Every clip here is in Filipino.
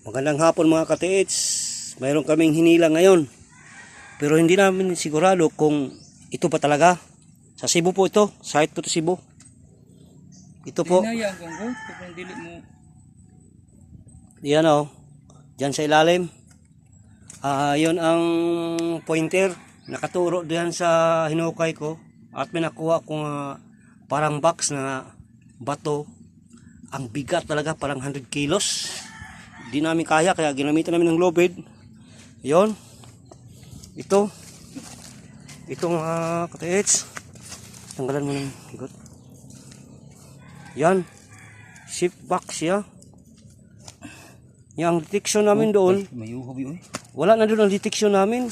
Magandang hapon mga ka-TH. Mayroon kaming hinila ngayon. Pero hindi namin sigurado kung ito pa talaga. Sa Cebu po ito. Site po ito Cebu. Ito po. Hinaya ang ganggo. Kung dili mo. Yan o. Diyan sa ilalim. Yun ang pointer. Nakaturo diyan sa hinukay ko. At may nakuha kong parang box na bato. Ang bigat talaga. Parang 100 kilos. Di namin kaya kaya ginamitan namin ng low bed. Yon. Ito. Itong ka-TH. Tanggalan mo ng higot. Yan. Shift box ya. Yang detection namin doon. Wala na doon ang detection namin.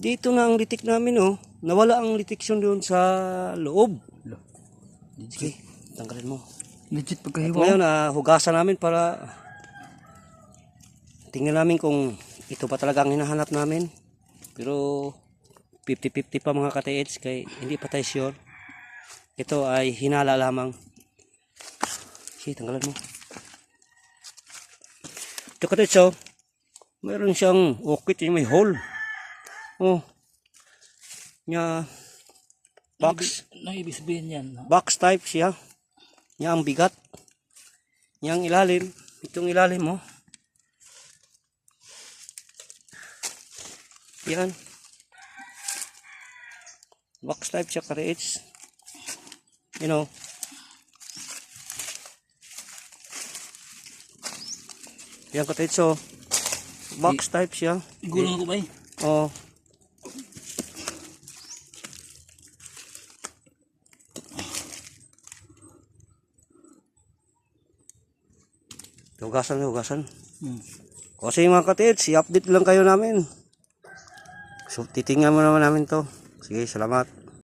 Dito na ang detect namin oh. Nawala ang detection doon sa loob. Sige, tanggalin mo. Legit At pagkahiwa. ngayon hugasan namin para tingnan namin kung ito pa talaga ang hinahanap namin. Pero 50-50 pa mga ka-TH kaya hindi pa tayo sure. Ito ay hinala lamang. Sige, tanggalan mo. Ito ka-TH oh. Mayroon siyang ukit yung may hole. Oh. Nya box. Naibig sabihin yan. Box type siya. Nya ang bigat. Nya ang ilalim. Itong ilalim mo. Yan. Box type siya ka-TH. You know. Yan ka-TH so. Box type siya. Gulong ko ba eh? Oh. Hugasan. Kasi mga ka-TH, i-update lang kayo namin. So, titingnan mo naman namin to. Sige, salamat.